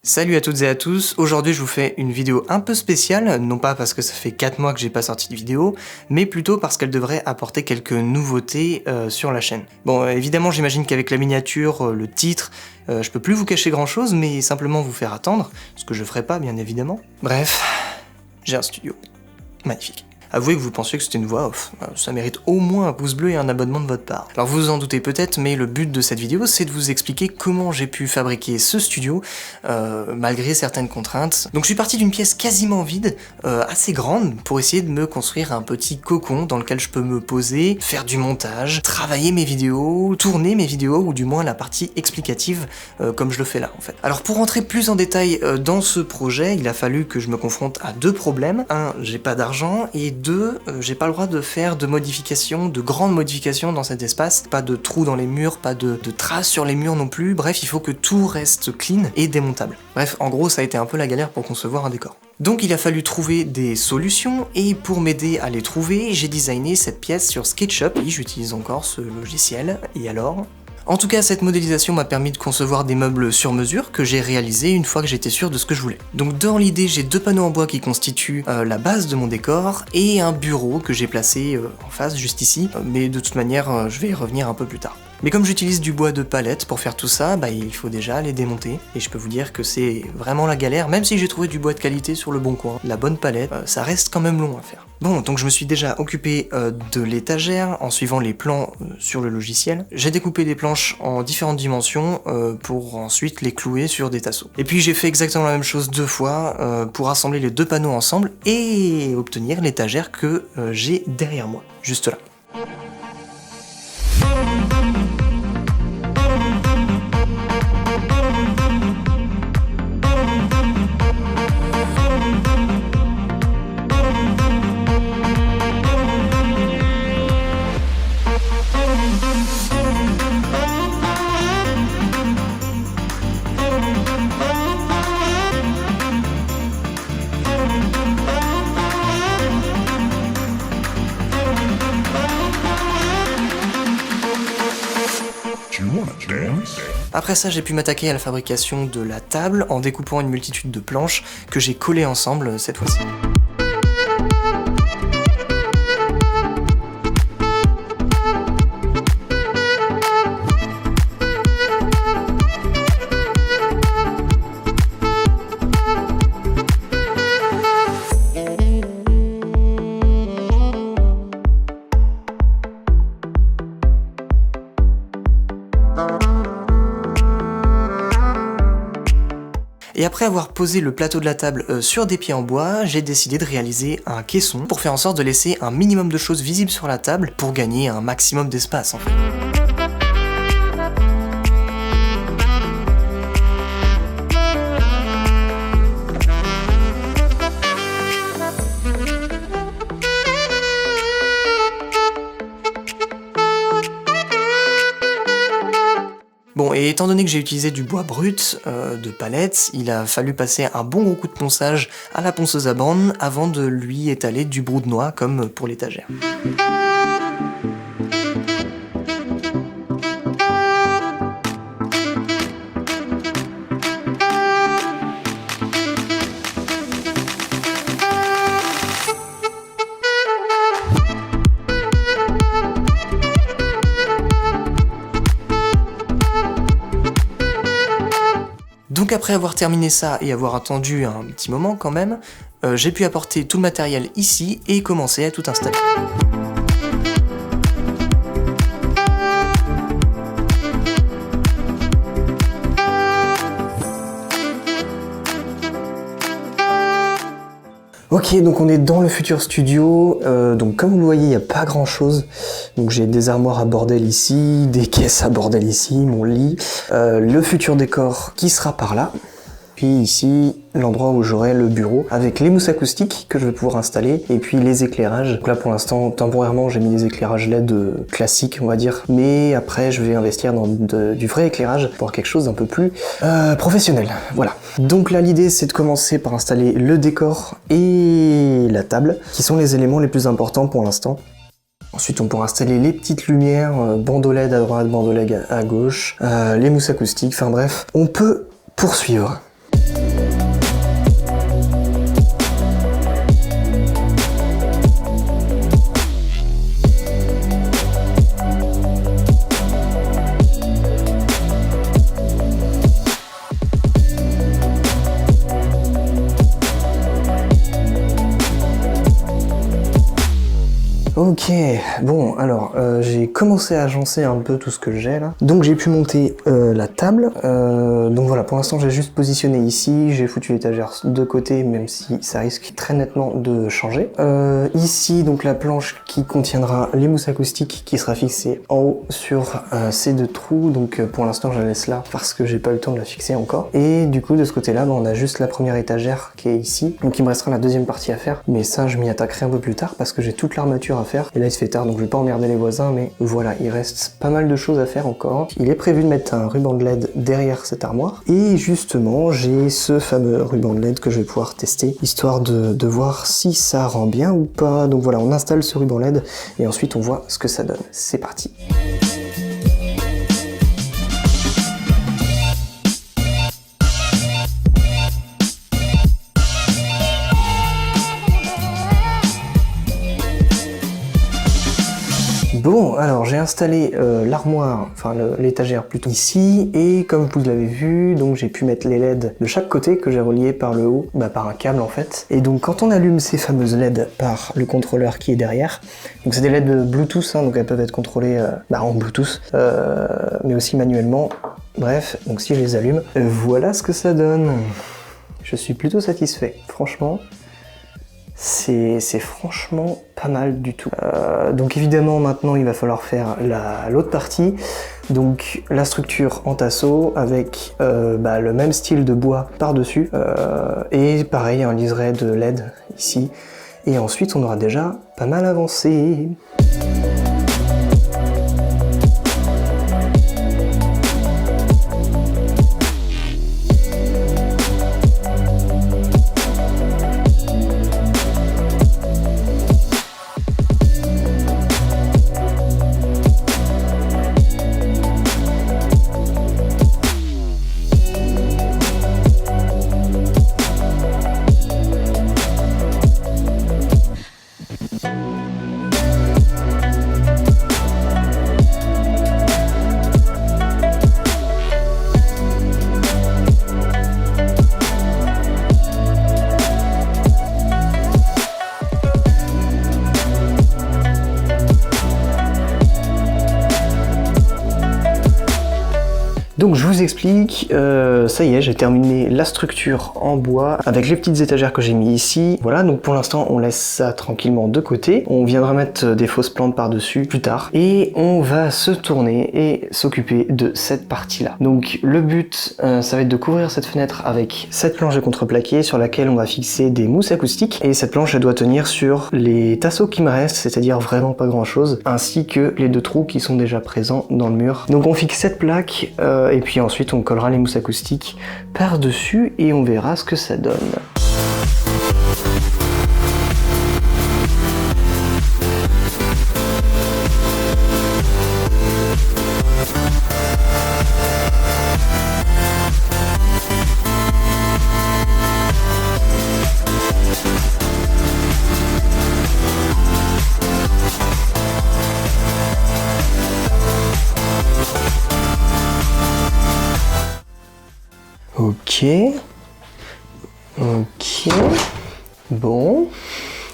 Salut à toutes et à tous, aujourd'hui je vous fais une vidéo un peu spéciale, non pas parce que ça fait 4 mois que j'ai pas sorti de vidéo, mais plutôt parce qu'elle devrait apporter quelques nouveautés sur la chaîne. Bon, évidemment j'imagine qu'avec la miniature, le titre, je peux plus vous cacher grand chose, mais simplement vous faire attendre, ce que je ferai pas bien évidemment. Bref, j'ai un studio. Magnifique. Avouez que vous pensiez que c'était une voix off, ça mérite au moins un pouce bleu et un abonnement de votre part. Alors vous vous en doutez peut-être, mais le but de cette vidéo c'est de vous expliquer comment j'ai pu fabriquer ce studio, malgré certaines contraintes. Donc je suis parti d'une pièce quasiment vide, assez grande, pour essayer de me construire un petit cocon dans lequel je peux me poser, faire du montage, travailler mes vidéos, tourner mes vidéos, ou du moins la partie explicative, comme je le fais là en fait. Alors pour rentrer plus en détail dans ce projet, il a fallu que je me confronte à deux problèmes. Un, j'ai pas d'argent, et deux, j'ai pas le droit de faire de modifications, de grandes modifications dans cet espace, pas de trous dans les murs, pas de traces sur les murs non plus, bref, il faut que tout reste clean et démontable. Bref, en gros, ça a été un peu la galère pour concevoir un décor. Donc il a fallu trouver des solutions, et pour m'aider à les trouver, j'ai designé cette pièce sur SketchUp, et j'utilise encore ce logiciel, et alors ? En tout cas, cette modélisation m'a permis de concevoir des meubles sur mesure que j'ai réalisés une fois que j'étais sûr de ce que je voulais. Donc dans l'idée, j'ai deux panneaux en bois qui constituent la base de mon décor et un bureau que j'ai placé en face juste ici, mais de toute manière, je vais y revenir un peu plus tard. Mais comme j'utilise du bois de palette pour faire tout ça, il faut déjà les démonter, et je peux vous dire que c'est vraiment la galère, même si j'ai trouvé du bois de qualité sur le bon coin. La bonne palette, ça reste quand même long à faire. Bon, donc je me suis déjà occupé de l'étagère en suivant les plans sur le logiciel. J'ai découpé des planches en différentes dimensions pour ensuite les clouer sur des tasseaux. Et puis j'ai fait exactement la même chose deux fois pour assembler les deux panneaux ensemble et obtenir l'étagère que j'ai derrière moi, juste là. Après ça, j'ai pu m'attaquer à la fabrication de la table en découpant une multitude de planches que j'ai collées ensemble cette fois-ci. Et après avoir posé le plateau de la table sur des pieds en bois, j'ai décidé de réaliser un caisson pour faire en sorte de laisser un minimum de choses visibles sur la table pour gagner un maximum d'espace en fait. Bon, et étant donné que j'ai utilisé du bois brut de palette, il a fallu passer un bon gros coup de ponçage à la ponceuse à bande avant de lui étaler du brou de noix comme pour l'étagère. Donc après avoir terminé ça et avoir attendu un petit moment quand même, j'ai pu apporter tout le matériel ici et commencer à tout installer. Ok, donc on est dans le futur studio, donc comme vous le voyez, il n'y a pas grand chose. Donc j'ai des armoires à bordel ici, des caisses à bordel ici, mon lit, le futur décor qui sera par là. Puis ici, l'endroit où j'aurai le bureau avec les mousses acoustiques que je vais pouvoir installer et puis les éclairages. Donc là pour l'instant, temporairement, j'ai mis des éclairages LED classiques, on va dire. Mais après, je vais investir dans du vrai éclairage pour quelque chose d'un peu plus professionnel. Voilà. Donc là, l'idée, c'est de commencer par installer le décor et la table, qui sont les éléments les plus importants pour l'instant. Ensuite, on pourra installer les petites lumières, bandeau LED à droite, bandeau LED à gauche, les mousses acoustiques, enfin bref. On peut poursuivre. Ok, bon alors j'ai commencé à agencer un peu tout ce que j'ai là. Donc j'ai pu monter la table. Donc voilà, pour l'instant j'ai juste positionné ici, j'ai foutu l'étagère de côté même si ça risque très nettement de changer. Ici donc la planche qui contiendra les mousses acoustiques qui sera fixée en haut sur ces deux trous. Donc pour l'instant je la laisse là parce que j'ai pas eu le temps de la fixer encore. Et du coup de ce côté là on a juste la première étagère qui est ici. Donc il me restera la deuxième partie à faire. Mais ça je m'y attaquerai un peu plus tard parce que j'ai toute l'armature à faire. Et là il se fait tard donc je vais pas emmerder les voisins, mais voilà, il reste pas mal de choses à faire encore. Il est prévu de mettre un ruban de LED derrière cette armoire. Et justement j'ai ce fameux ruban de LED que je vais pouvoir tester, histoire de voir si ça rend bien ou pas. Donc voilà, on installe ce ruban LED et ensuite on voit ce que ça donne. C'est parti. Bon, alors j'ai installé l'armoire, enfin l'étagère plutôt ici, et comme vous l'avez vu, donc j'ai pu mettre les LED de chaque côté que j'ai relié par le haut, par un câble en fait. Et donc quand on allume ces fameuses LED par le contrôleur qui est derrière, donc c'est des LED Bluetooth, hein, donc elles peuvent être contrôlées en Bluetooth, mais aussi manuellement. Bref, donc si je les allume, voilà ce que ça donne. Je suis plutôt satisfait, franchement. C'est franchement pas mal du tout. Donc évidemment maintenant il va falloir faire l'autre partie, donc la structure en tasseau avec le même style de bois par-dessus et pareil un liseré de LED ici, et ensuite on aura déjà pas mal avancé. Donc je vous explique, ça y est, j'ai terminé la structure en bois avec les petites étagères que j'ai mis ici. Voilà, donc pour l'instant on laisse ça tranquillement de côté. On viendra mettre des fausses plantes par-dessus plus tard. Et on va se tourner et s'occuper de cette partie-là. Donc le but, ça va être de couvrir cette fenêtre avec cette planche de contreplaqué sur laquelle on va fixer des mousses acoustiques. Et cette planche, elle doit tenir sur les tasseaux qui me restent, c'est-à-dire vraiment pas grand-chose, ainsi que les deux trous qui sont déjà présents dans le mur. Donc on fixe cette plaque, et puis ensuite on collera les mousses acoustiques par-dessus et on verra ce que ça donne. Ok, bon,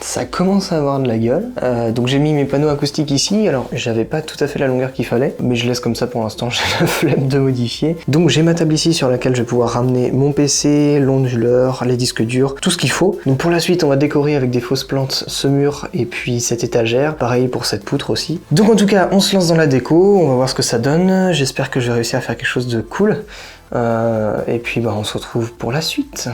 ça commence à avoir de la gueule. Donc j'ai mis mes panneaux acoustiques ici. Alors j'avais pas tout à fait la longueur qu'il fallait, mais je laisse comme ça pour l'instant, j'ai la flemme de modifier. Donc j'ai ma table ici sur laquelle je vais pouvoir ramener mon PC, l'onduleur, les disques durs, tout ce qu'il faut. Donc pour la suite on va décorer avec des fausses plantes ce mur et puis cette étagère, pareil pour cette poutre aussi. Donc en tout cas on se lance dans la déco, on va voir ce que ça donne. J'espère que je vais réussir à faire quelque chose de cool. Et puis on se retrouve pour la suite.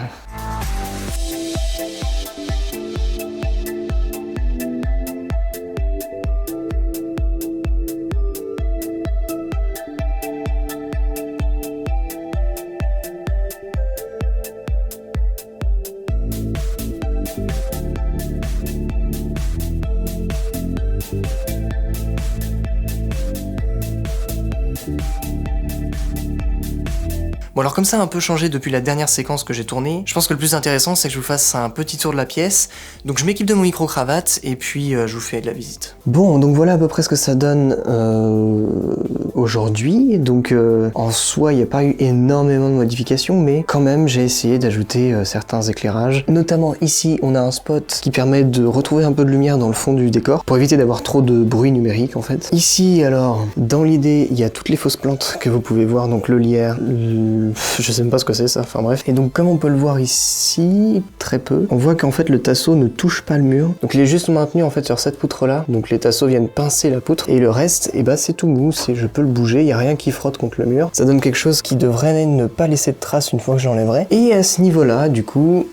Bon alors comme ça a un peu changé depuis la dernière séquence que j'ai tournée, je pense que le plus intéressant c'est que je vous fasse un petit tour de la pièce. Donc je m'équipe de mon micro-cravate et puis je vous fais de la visite. Bon donc voilà à peu près ce que ça donne aujourd'hui. Donc en soi il n'y a pas eu énormément de modifications, mais quand même j'ai essayé d'ajouter certains éclairages. Notamment ici on a un spot qui permet de retrouver un peu de lumière dans le fond du décor pour éviter d'avoir trop de bruit numérique en fait. Ici alors dans l'idée il y a toutes les fausses plantes que vous pouvez voir, donc le lierre, je sais même pas ce que c'est ça, enfin bref. Et donc comme on peut le voir ici, très peu, on voit qu'en fait le tasseau ne touche pas le mur. Donc il est juste maintenu en fait sur cette poutre là, donc les tasseaux viennent pincer la poutre et le reste, et bah c'est tout mou, je peux le bouger, il n'y a rien qui frotte contre le mur. Ça donne quelque chose qui devrait ne pas laisser de traces une fois que j'enlèverai. Et à ce niveau là, du coup,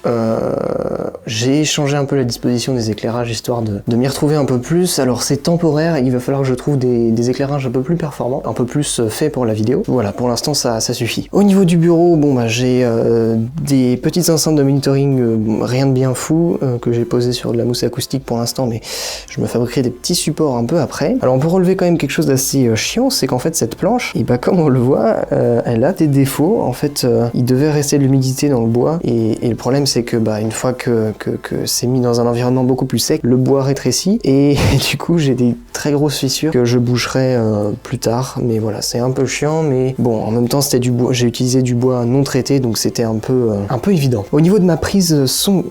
j'ai changé un peu la disposition des éclairages histoire de m'y retrouver un peu plus. Alors c'est temporaire, il va falloir que je trouve des éclairages un peu plus performants, un peu plus faits pour la vidéo. Voilà, pour l'instant ça suffit. Au niveau du bureau, bon bah j'ai des petites enceintes de monitoring, rien de bien fou, que j'ai posé sur de la mousse acoustique pour l'instant, mais je me fabriquerai des petits supports un peu après. Alors on peut relever quand même quelque chose d'assez chiant, c'est qu'en fait cette planche, et bah comme on le voit, elle a des défauts. En fait, il devait rester de l'humidité dans le bois, et le problème c'est que bah une fois que c'est mis dans un environnement beaucoup plus sec, le bois rétrécit, et du coup j'ai des très grosses fissures que je boucherai plus tard. Mais voilà, c'est un peu chiant, mais bon, en même temps c'était du bois, j'ai utilisé du bois non traité, donc c'était un peu évident. Au niveau de ma prise son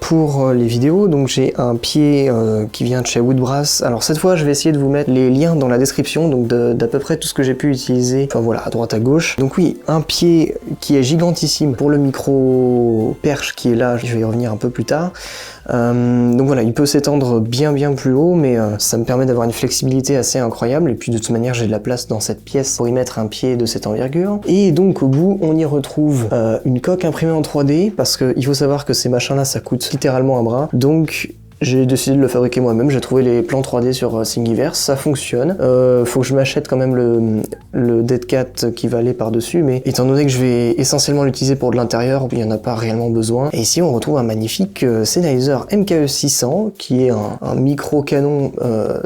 pour les vidéos, donc j'ai un pied qui vient de chez Woodbrass. Alors cette fois je vais essayer de vous mettre les liens dans la description, donc d'à peu près tout ce que j'ai pu utiliser, enfin voilà, à droite à gauche. Donc oui, un pied qui est gigantissime pour le micro perche qui est là, je vais y revenir un peu plus tard. Donc voilà, il peut s'étendre bien plus haut, mais ça me permet d'avoir une flexibilité assez incroyable, et puis de toute manière j'ai de la place dans cette pièce pour y mettre un pied de cette envergure. Et donc au bout on y retrouve une coque imprimée en 3D, parce qu'il faut savoir que ces machins là ça coûte littéralement un bras, donc j'ai décidé de le fabriquer moi-même. J'ai trouvé les plans 3D sur Thingiverse, ça fonctionne. Faut que je m'achète quand même le Dead Cat qui va aller par-dessus, mais étant donné que je vais essentiellement l'utiliser pour de l'intérieur, il n'y en a pas réellement besoin. Et ici on retrouve un magnifique Sennheiser MKE 600 qui est un micro canon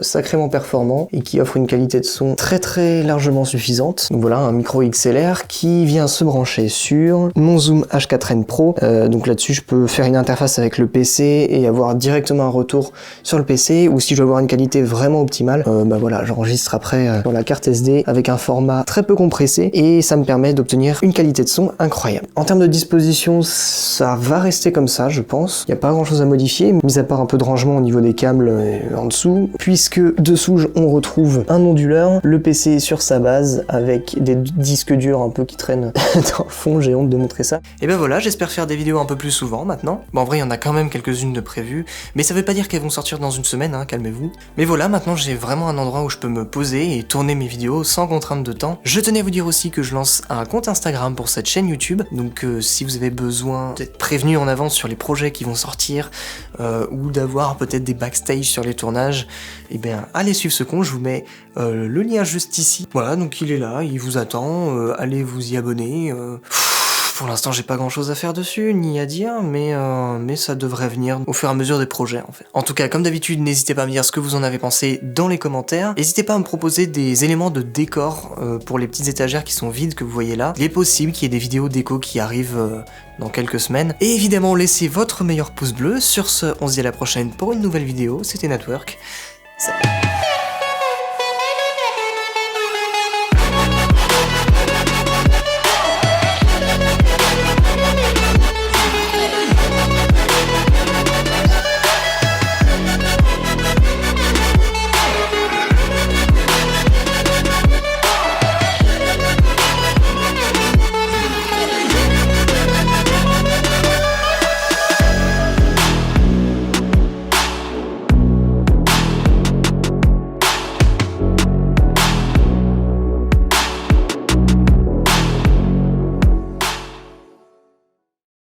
sacrément performant et qui offre une qualité de son très largement suffisante. Donc voilà, un micro XLR qui vient se brancher sur mon Zoom H4n Pro. Donc là-dessus je peux faire une interface avec le PC et avoir directement un retour sur le PC, ou si je veux avoir une qualité vraiment optimale, bah voilà, j'enregistre après sur la carte SD avec un format très peu compressé, et ça me permet d'obtenir une qualité de son incroyable. En termes de disposition, ça va rester comme ça, je pense. Il n'y a pas grand chose à modifier, mis à part un peu de rangement au niveau des câbles en dessous, puisque dessous on retrouve un onduleur, le PC sur sa base avec des disques durs un peu qui traînent dans le fond, j'ai honte de montrer ça. Et ben voilà, j'espère faire des vidéos un peu plus souvent maintenant. Bon, en vrai il y en a quand même quelques-unes de prévues, mais ça veut pas dire qu'elles vont sortir dans une semaine, hein, calmez-vous. Mais voilà, maintenant j'ai vraiment un endroit où je peux me poser et tourner mes vidéos sans contrainte de temps. Je tenais à vous dire aussi que je lance un compte Instagram pour cette chaîne YouTube, donc si vous avez besoin d'être prévenu en avance sur les projets qui vont sortir, ou d'avoir peut-être des backstage sur les tournages, et bien allez suivre ce compte, je vous mets le lien juste ici. Voilà, donc il est là, il vous attend, allez vous y abonner. Pour l'instant, j'ai pas grand chose à faire dessus, ni à dire, mais ça devrait venir au fur et à mesure des projets, en fait. En tout cas, comme d'habitude, n'hésitez pas à me dire ce que vous en avez pensé dans les commentaires. N'hésitez pas à me proposer des éléments de décor pour les petites étagères qui sont vides que vous voyez là. Il est possible qu'il y ait des vidéos déco qui arrivent dans quelques semaines. Et évidemment, laissez votre meilleur pouce bleu. Sur ce, on se dit à la prochaine pour une nouvelle vidéo. C'était Natwork. Salut.